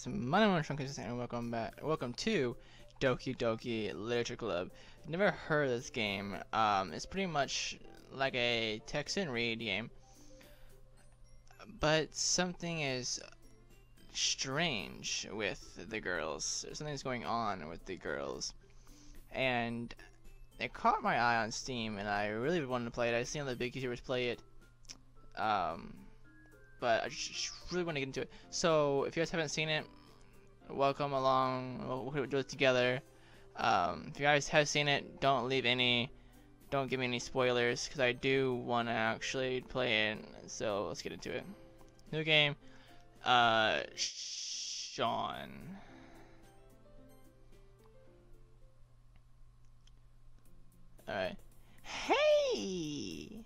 My name is SEANCRAZYPANTS and welcome to Doki Doki Literature Club. Never heard of this game. It's pretty much like a text and read game, but something is strange with the girls. Something's going on with the girls, and it caught my eye on Steam, and I really wanted to play it. I've seen other big YouTubers play it, but I just really want to get into it. So if you guys haven't seen it, welcome along. We'll do it together. If you guys have seen it, don't give me any spoilers, because I do want to actually play it. So let's get into it. New game. Sean. Alright. Hey!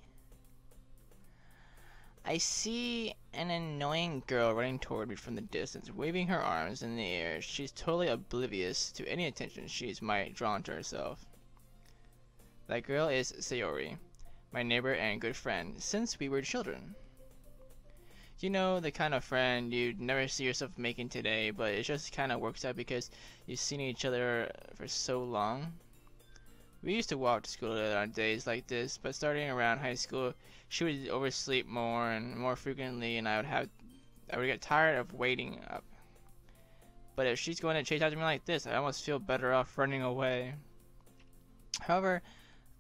I see an annoying girl running toward me from the distance, waving her arms in the air. She's totally oblivious to any attention she might draw to herself. That girl is Sayori, my neighbor and good friend since we were children. You know, the kind of friend you'd never see yourself making today, but it just kind of works out because you've seen each other for so long. We used to walk to school together on days like this, but starting around high school, she would oversleep more and more frequently, and I would get tired of waiting up. But if she's going to chase after me like this, I almost feel better off running away. However,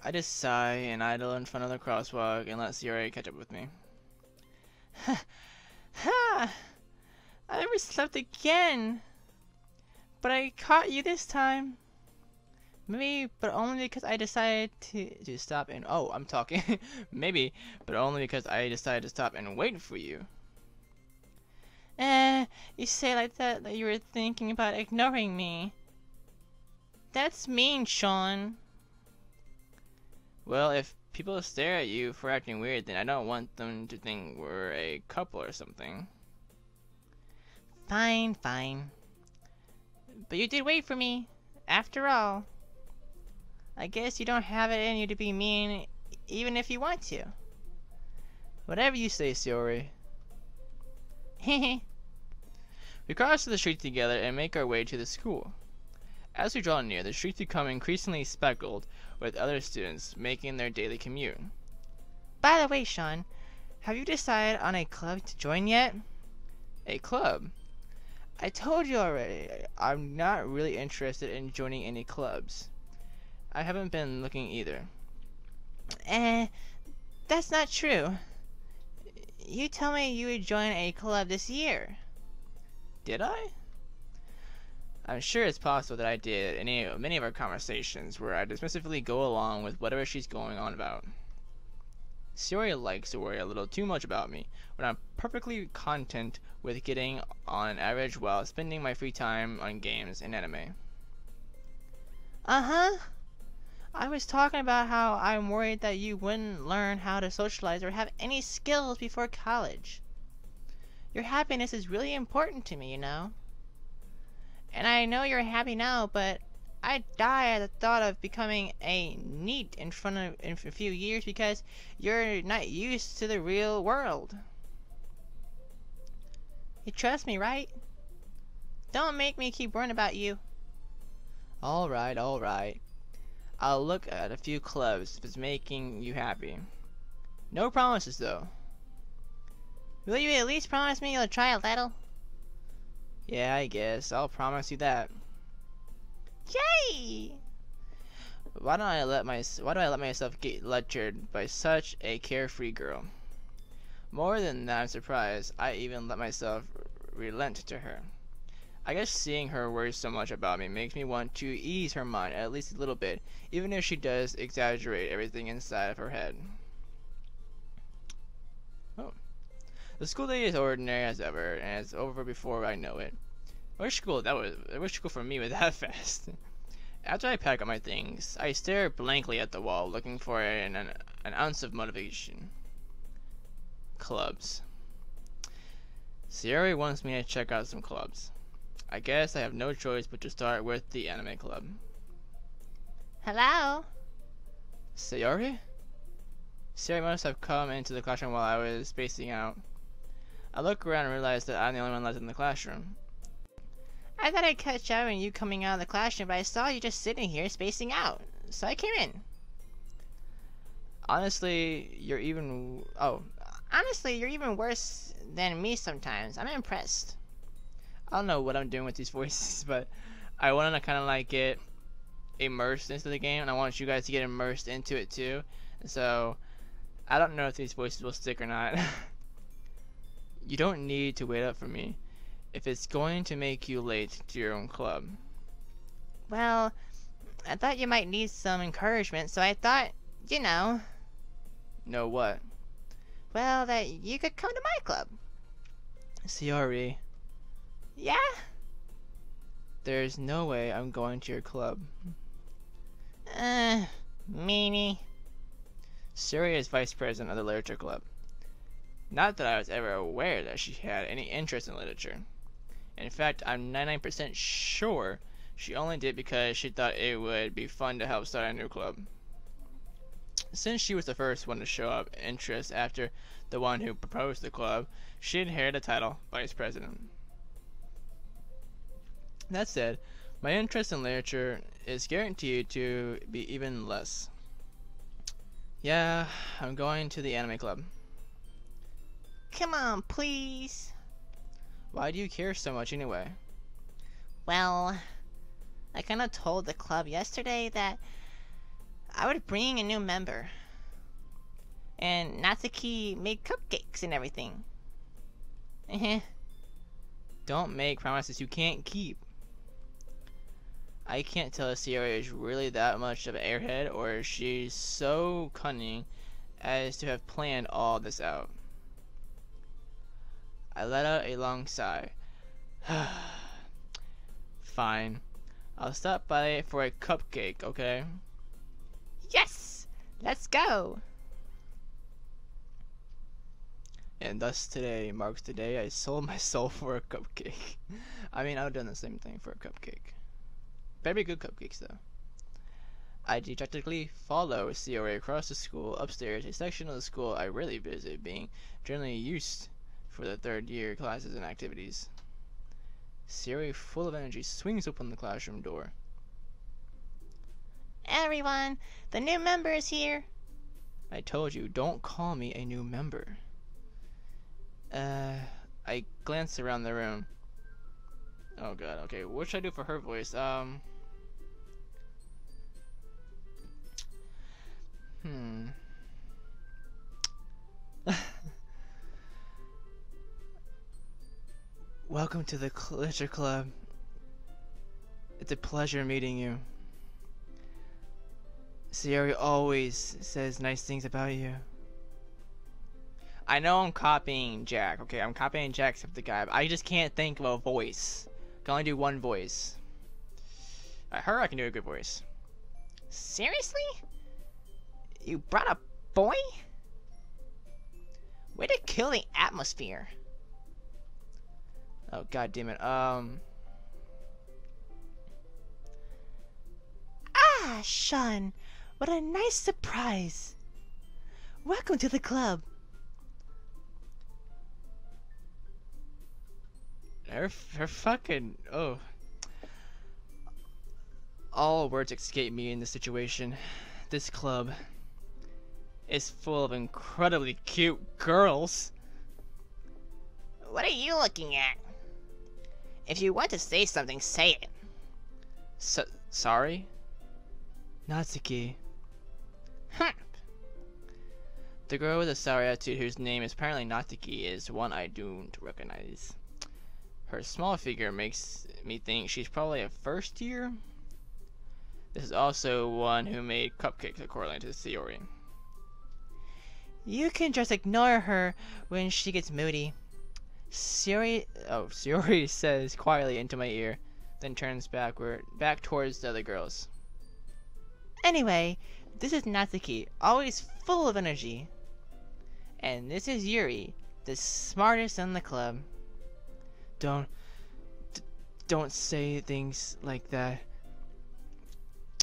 I just sigh and idle in front of the crosswalk and let Sayori catch up with me. Ha! Ha! I overslept again! But I caught you this time. Maybe, but only because I decided to stop and... Oh, I'm talking. Maybe, but only because I decided to stop and wait for you. You say like that you were thinking about ignoring me. That's mean, Sean. Well, if people stare at you for acting weird, then I don't want them to think we're a couple or something. Fine, fine. But you did wait for me, after all. I guess you don't have it in you to be mean, even if you want to. Whatever you say, Sayori. Hehe. We cross the street together and make our way to the school. As we draw near, the streets become increasingly speckled with other students making their daily commute. By the way, Sean, have you decided on a club to join yet? A club? I told you already, I'm not really interested in joining any clubs. I haven't been looking either. That's not true. You told me you would join a club this year. Did I? I'm sure it's possible that I did in many of our conversations where I dismissively go along with whatever she's going on about. Sayori likes to worry a little too much about me, when I'm perfectly content with getting on average while spending my free time on games and anime. Uh-huh. I was talking about how I'm worried that you wouldn't learn how to socialize or have any skills before college. Your happiness is really important to me, you know. And I know you're happy now, but I'd die at the thought of becoming a NEET in a few years because you're not used to the real world. You trust me, right? Don't make me keep worrying about you. Alright, alright. I'll look at a few clubs if it's making you happy. No promises, though. Will you at least promise me you'll try a little? Yeah, I guess. I'll promise you that. Yay! Why do I let myself get lectured by such a carefree girl? More than that, I'm surprised I even let myself relent to her. I guess seeing her worry so much about me makes me want to ease her mind at least a little bit, even if she does exaggerate everything inside of her head. Oh. The school day is ordinary as ever, and it's over before I know it. I wish school for me was that fast. After I pack up my things, I stare blankly at the wall, looking for an ounce of motivation. Clubs. Sayori wants me to check out some clubs. I guess I have no choice but to start with the anime club. Hello? Sayori? Sayori must have come into the classroom while I was spacing out. I look around and realize that I'm the only one left in the classroom. I thought I'd catch up on you coming out of the classroom, but I saw you just sitting here spacing out, so I came in. Honestly, you're even worse than me sometimes. I'm impressed. I don't know what I'm doing with these voices, but I want to kind of like get immersed into the game, and I want you guys to get immersed into it too. So I don't know if these voices will stick or not. You don't need to wait up for me if it's going to make you late to your own club. Well, I thought you might need some encouragement, so I thought, you know. Know what? Well, that you could come to my club. Sayori. Yeah? There's no way I'm going to your club. Meanie. Sayori is vice president of the literature club. Not that I was ever aware that she had any interest in literature. In fact, I'm 99% sure she only did because she thought it would be fun to help start a new club. Since she was the first one to show up interest after the one who proposed the club, she inherited the title vice president. That said, my interest in literature is guaranteed to be even less. Yeah, I'm going to the anime club. Come on, please. Why do you care so much anyway? Well, I kinda told the club yesterday that I would bring a new member. And Natsuki made cupcakes and everything. Don't make promises you can't keep. I can't tell if Sayori is really that much of an airhead or if she's so cunning as to have planned all this out. I let out a long sigh. Fine. I'll stop by for a cupcake, okay? Yes! Let's go! And thus today marks the day I sold my soul for a cupcake. I mean, I would've done the same thing for a cupcake. Very good cupcakes, though. I dejectedly follow Sayori across the school, upstairs, a section of the school I rarely visit, being generally used for the third year classes and activities. Sayori, full of energy, swings open the classroom door. Everyone, the new member is here. I told you, don't call me a new member. I glanced around the room. Oh god, okay, what should I do for her voice? Welcome to the Literature Club. It's a pleasure meeting you. Sayori always says nice things about you. I know I'm copying Jack, okay? I'm copying Jack's the guy, but I just can't think of a voice. I can only do one voice. Her, I can do a good voice. Seriously? You brought a boy? Way to kill the atmosphere. Oh, god damn it. Ah, Sean. What a nice surprise. Welcome to the club. Her fucking... Oh. All words escape me in this situation. This club is full of incredibly cute girls. What are you looking at? If you want to say something, say it. Sorry? Natsuki. The girl with a sour attitude whose name is apparently Natsuki is one I don't recognize. Her small figure makes me think she's probably a first year. This is also one who made cupcakes according to Sayori. You can just ignore her when she gets moody. Sayori says quietly into my ear, then turns back towards the other girls. Anyway, this is Natsuki, always full of energy. And this is Yuri, the smartest in the club. Don't say things like that.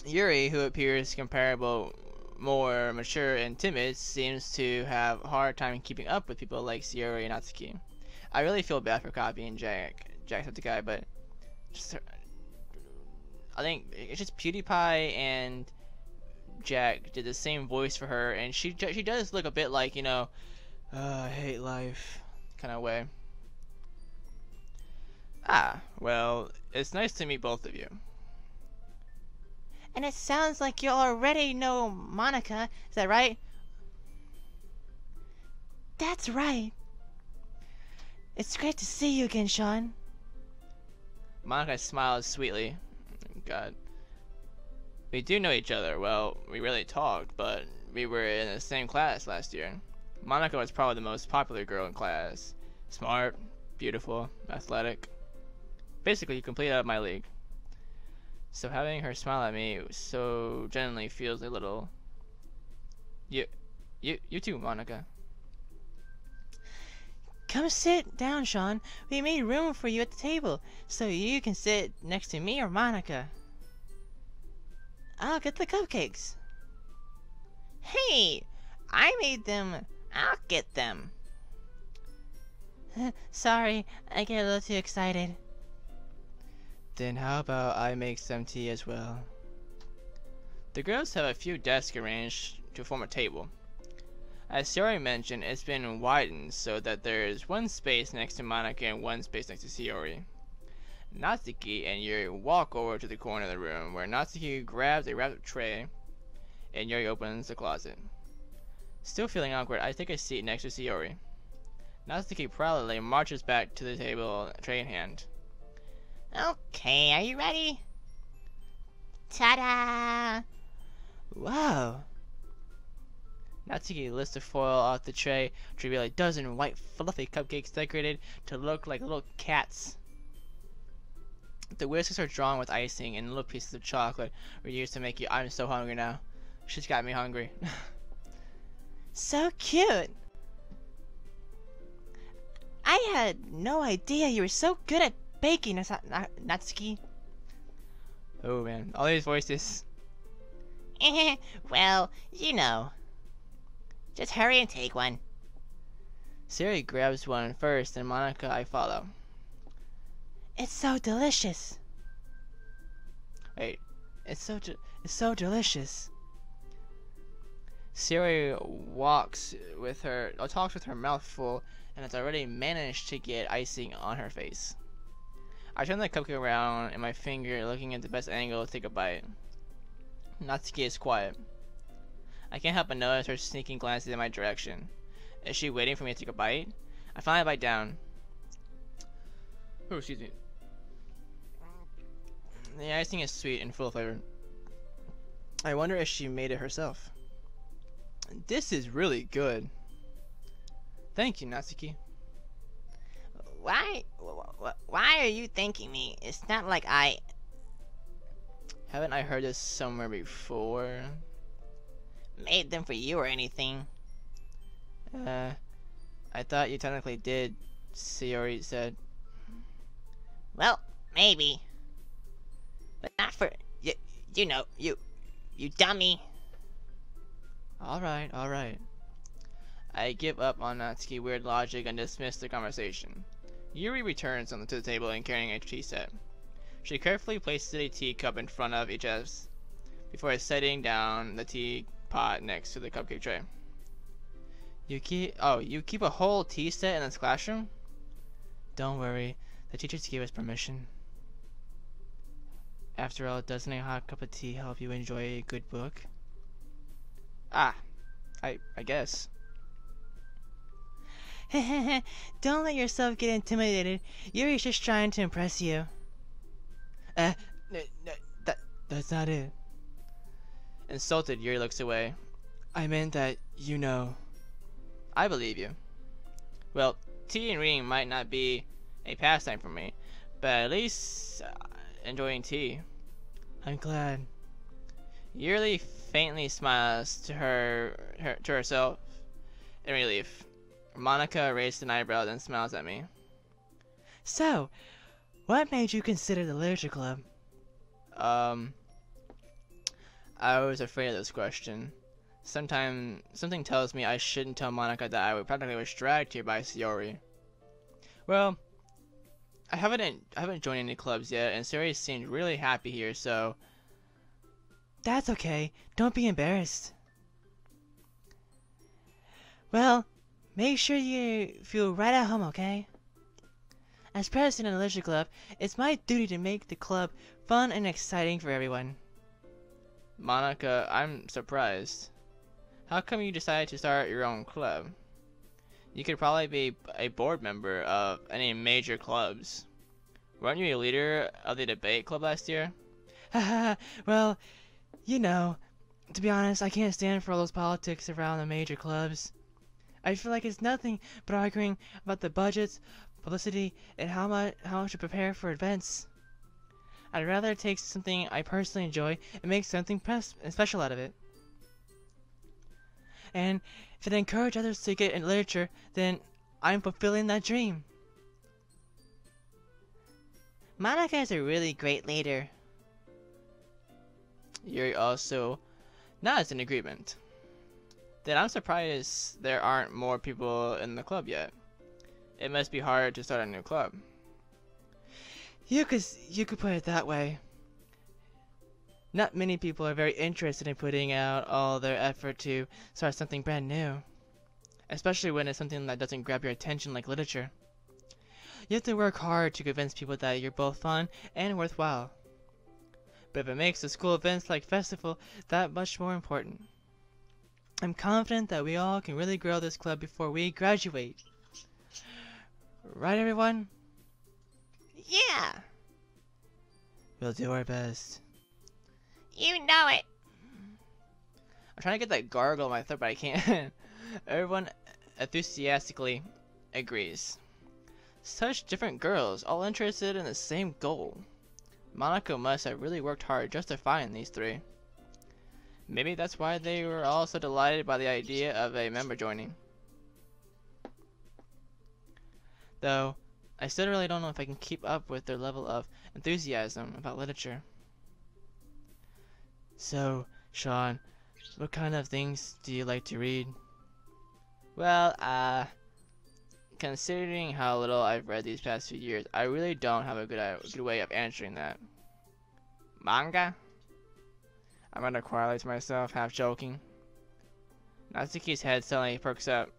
Yuri, who appears comparable, more mature and timid, seems to have a hard time keeping up with people like Sayori and Natsuki. I really feel bad for copying Jack. Jack's not the guy, but I think it's just PewDiePie and Jack did the same voice for her, and she does look a bit like, you know, I hate life kind of way. Ah, well, it's nice to meet both of you. And it sounds like you already know Monica, is that right? That's right. It's great to see you again, Sean. Monica smiles sweetly. God. We do know each other. Well, we rarely talked, but we were in the same class last year. Monica was probably the most popular girl in class. Smart, beautiful, athletic. Basically, complete out of my league. So having her smile at me so genuinely feels a little... You too, Monica. Come sit down, Sean. We made room for you at the table, so you can sit next to me or Monica. I'll get the cupcakes. Hey, I made them. I'll get them. Sorry, I get a little too excited. Then how about I make some tea as well? The girls have a few desks arranged to form a table. As Sayori mentioned, it's been widened so that there is one space next to Monica and one space next to Sayori. Natsuki and Yuri walk over to the corner of the room where Natsuki grabs a wrapped tray and Yuri opens the closet. Still feeling awkward, I take a seat next to Sayori. Natsuki proudly marches back to the table, tray in hand. Okay, are you ready? Ta-da! Wow! Natsuki lifts the foil off the tray to reveal a dozen white fluffy cupcakes decorated to look like little cats. The whiskers are drawn with icing and little pieces of chocolate were used to make you. I'm so hungry now. She's got me hungry. So cute! I had no idea you were so good at baking, Natsuki. Oh man, all these voices. Well, you know. Just hurry and take one. Sayori grabs one first, and Monica I follow. It's so delicious. Wait, it's so delicious. Sayori talks with her mouth full, and has already managed to get icing on her face. I turn the cupcake around in my finger, looking at the best angle to take a bite. Natsuki is quiet. I can't help but notice her sneaking glances in my direction. Is she waiting for me to take a bite? I finally bite down. Oh, excuse me. The icing is sweet and full of flavor. I wonder if she made it herself. This is really good. Thank you, Natsuki. Why are you thanking me? It's not like I... Haven't I heard this somewhere before? Made them for you or anything. I thought you technically did, Sayori said. Well, maybe. But not for... You know, you dummy. Alright. I give up on Natsuki's weird logic and dismiss the conversation. Yuri returns to the table and carrying a tea set. She carefully places a teacup in front of each of us before setting down the teapot next to the cupcake tray. You keep a whole tea set in this classroom? Don't worry, the teachers gave us permission. After all, doesn't a hot cup of tea help you enjoy a good book? I guess. Don't let yourself get intimidated. Yuri's just trying to impress you. That's not it. Insulted, Yuri looks away. I meant that, you know. I believe you. Well, tea and reading might not be a pastime for me, but at least enjoying tea. I'm glad. Yuri faintly smiles to herself in relief. Monica raised an eyebrow, then smiles at me. So, what made you consider the literature club? I was afraid of this question. Something tells me I shouldn't tell Monica that I practically was dragged here by Sayori. Well, I haven't joined any clubs yet, and Suri seemed really happy here, so That's okay. Don't be embarrassed. Well, make sure you feel right at home, okay? As president of the Literature Club, it's my duty to make the club fun and exciting for everyone. Monica, I'm surprised. How come you decided to start your own club? You could probably be a board member of any major clubs. Weren't you a leader of the debate club last year? Haha, well, you know, to be honest, I can't stand for all those politics around the major clubs. I feel like it's nothing but arguing about the budgets, publicity, and how much to prepare for events. I'd rather take something I personally enjoy and make something special out of it. And if it encourages others to get into literature, then I'm fulfilling that dream. Monica is a really great leader. Yuri also nods in agreement. Then I'm surprised there aren't more people in the club yet. It must be hard to start a new club. You could put it that way. Not many people are very interested in putting out all their effort to start something brand new, especially when it's something that doesn't grab your attention like literature. You have to work hard to convince people that you're both fun and worthwhile. But if it makes the school events like festival that much more important, I'm confident that we all can really grow this club before we graduate. Right, everyone? Yeah, We'll do our best. you know it. I'm trying to get that gargle in my throat, but I can't. Everyone enthusiastically agrees. Such different girls, all interested in the same goal. Monica must have really worked hard just to find these three. Maybe that's why they were all so delighted by the idea of a member joining. Though, I still really don't know if I can keep up with their level of enthusiasm about literature. So, Sean, what kind of things do you like to read? Well, considering how little I've read these past few years, I really don't have a good way of answering that. Manga? I'm gonna quietly to myself, half joking. Natsuki's head suddenly perks up.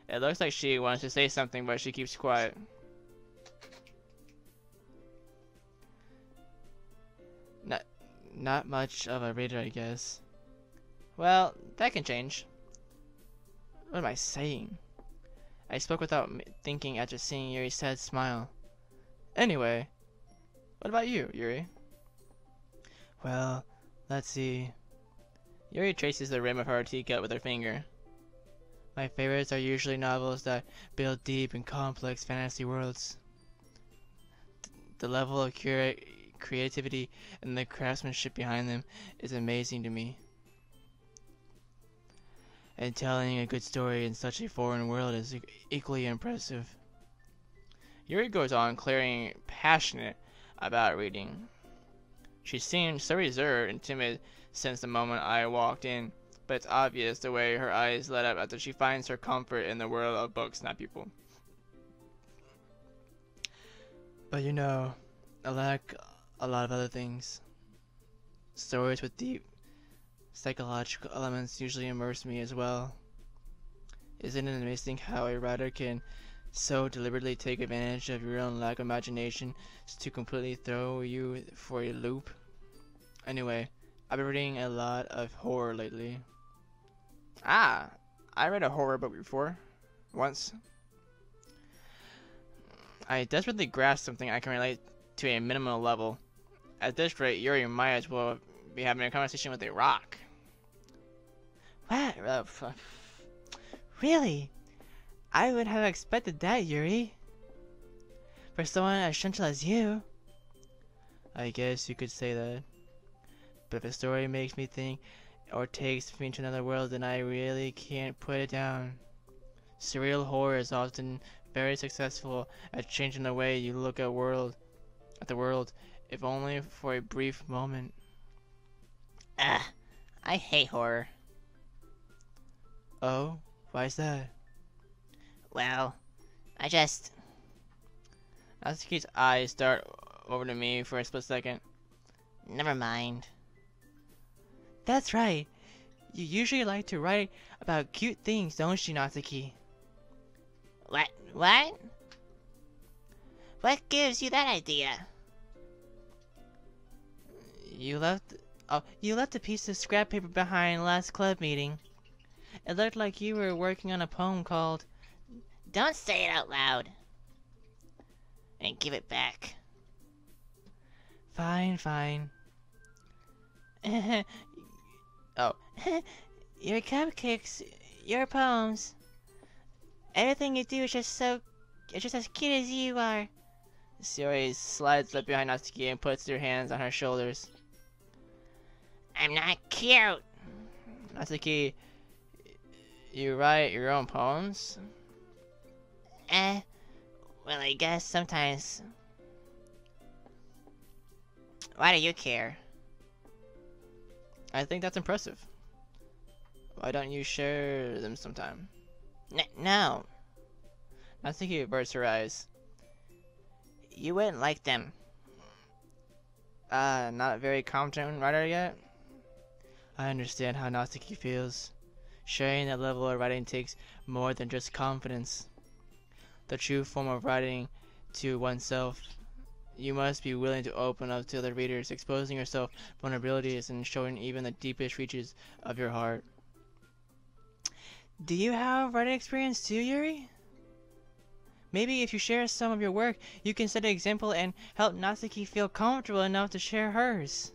It looks like she wants to say something, but she keeps quiet. Not much of a reader, I guess. Well, that can change. What am I saying? I spoke without thinking after seeing Yuri's sad smile. Anyway, what about you, Yuri? Well, let's see. Yuri traces the rim of her teacup with her finger. My favorites are usually novels that build deep and complex fantasy worlds. The level of creativity and the craftsmanship behind them is amazing to me. And telling a good story in such a foreign world is equally impressive. Yuri goes on, clearly passionate about reading. She seemed so reserved and timid since the moment I walked in, but it's obvious the way her eyes light up after she finds her comfort in the world of books, not people. But you know, I like a lot of other things. Stories with deep psychological elements usually immerse me as well. Isn't it amazing how a writer can so deliberately take advantage of your own lack of imagination to completely throw you for a loop? Anyway, I've been reading a lot of horror lately. Ah, I read a horror book before. Once. I desperately grasp something I can relate to a minimal level. At this rate, Yuri might as well be having a conversation with a rock. What? Really? I would have expected that, Yuri. For someone as gentle as you. I guess you could say that. But if a story makes me think or takes me to another world, then I really can't put it down. Surreal horror is often very successful at changing the way you look at the world, if only for a brief moment. Ugh, I hate horror. Oh, why's that? Well, Natsuki's eyes dart over to me for a split second. Never mind. That's right. You usually like to write about cute things, don't you, Natsuki? What? What? What gives you that idea? You left a piece of scrap paper behind last club meeting. It looked like you were working on a poem called Don't say it out loud. And give it back. Fine, fine. Oh, Your cupcakes, your poems. Everything you do is just as cute as you are. Sayori slides up behind Natsuki and puts her hands on her shoulders. I'm not cute. Natsuki, you write your own poems? Well, I guess sometimes. Why do you care? I think that's impressive. Why don't you share them sometime? No, Natsuki averts her eyes. you wouldn't like them. Not a very competent writer yet? I understand how Natsuki feels. Sharing that level of writing takes more than just confidence. The true form of writing to oneself. You must be willing to open up to other readers, exposing yourself vulnerabilities and showing even the deepest reaches of your heart. Do you have writing experience too, Yuri? Maybe if you share some of your work, you can set an example and help Natsuki feel comfortable enough to share hers.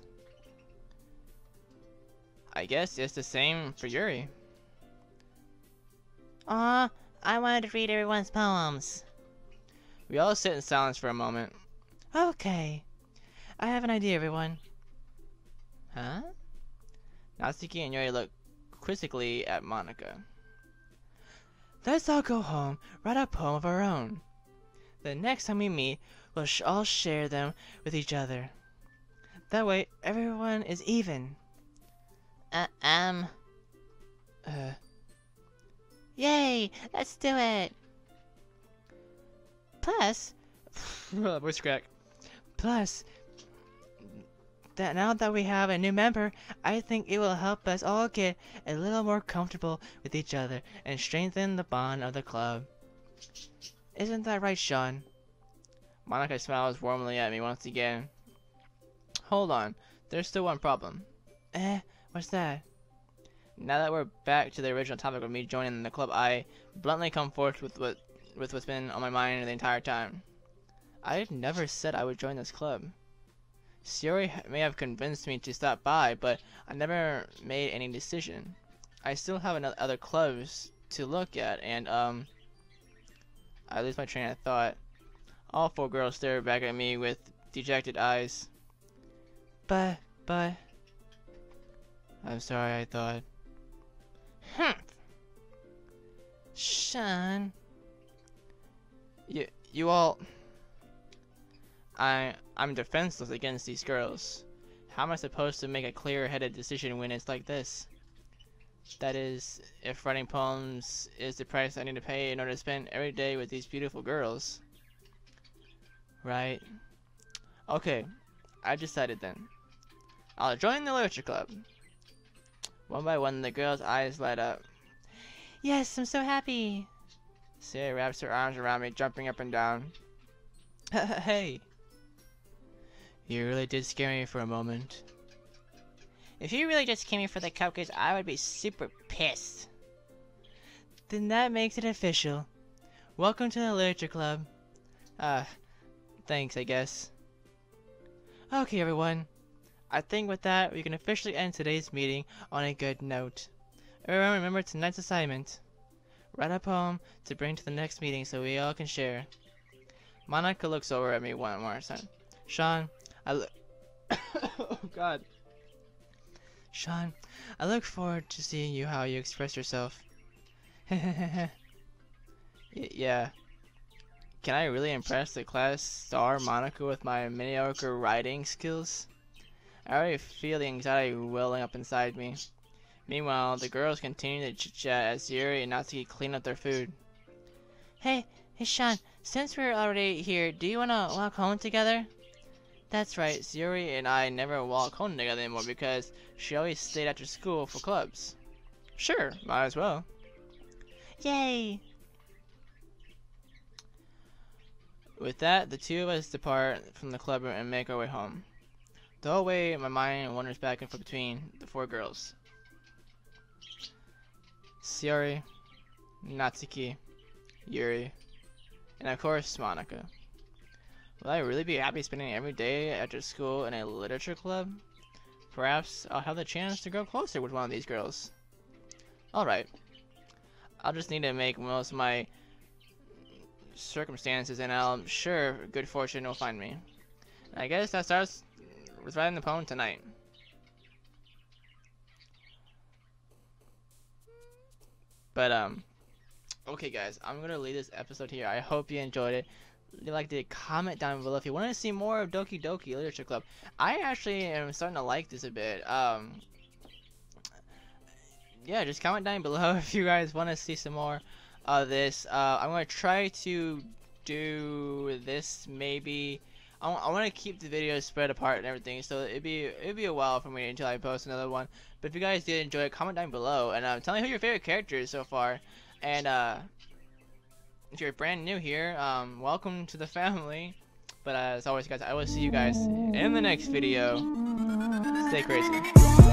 I guess it's the same for Yuri. Aw, I wanted to read everyone's poems. We all sit in silence for a moment. Okay. I have an idea, everyone. Huh? Natsuki and Yuri look quizzically at Monica. Let's all go home, write a poem of our own. The next time we meet, we'll all share them with each other. That way, everyone is even. Yay, let's do it. Plus, Voice crack. Plus, that now that we have a new member, I think it will help us all get a little more comfortable with each other and strengthen the bond of the club. Isn't that right, Sean? Monica smiles warmly at me once again. Hold on, there's still one problem. What's that? Now that we're back to the original topic of me joining the club, I bluntly come forth with what's been on my mind the entire time. I never said I would join this club. Sayori may have convinced me to stop by, but I never made any decision. I still have other clubs to look at, and I lose my train of thought. All four girls stare back at me with dejected eyes. But... I'm sorry, I thought. Sean... You all... I'm defenseless against these girls. How am I supposed to make a clear-headed decision when it's like this? That is, if writing poems is the price I need to pay in order to spend every day with these beautiful girls. Right. Okay, I decided then. I'll join the literature club. One by one, the girls' eyes light up. Yes, I'm so happy. Sayori wraps her arms around me, jumping up and down. Hey! You really did scare me for a moment. If you really just came here for the cupcakes, I would be super pissed. Then that makes it official. Welcome to the literature club. Thanks, I guess. Okay, everyone. I think with that, we can officially end today's meeting on a good note. Everyone remember tonight's assignment. Write a poem to bring to the next meeting so we all can share. Monica looks over at me one more time. Sean, Oh, God. Sean, I look forward to seeing you how you express yourself. Yeah. Can I really impress the class star Monica with my mediocre writing skills? I already feel the anxiety welling up inside me. Meanwhile, the girls continue to chit-chat as Yuri and Natsuki clean up their food. Hey, Hey Sean, since we're already here, do you wanna walk home together? That's right, Sayori and I never walk home together anymore because she always stayed after school for clubs. Sure, might as well. Yay! With that, the two of us depart from the club and make our way home. The whole way, my mind wanders back and forth between the four girls. Sayori, Natsuki, Yuri, and of course, Monica. Will I really be happy spending every day after school in a literature club? Perhaps I'll have the chance to grow closer with one of these girls. Alright. I'll just need to make most of my circumstances and I'm sure good fortune will find me. I guess that starts with writing the poem tonight. But, okay guys, I'm gonna leave this episode here. I hope you enjoyed it. If you liked it, comment down below if you want to see more of Doki Doki Literature Club. I actually am starting to like this a bit. Yeah, just comment down below if you guys want to see some more of this. I'm gonna try to do this maybe. I want to keep the videos spread apart and everything, so it'd be a while for me until I post another one. But if you guys did enjoy it, comment down below and tell me who your favorite character is so far. And if you're brand new here, welcome to the family. But as always, guys, I will see you guys in the next video. Stay crazy.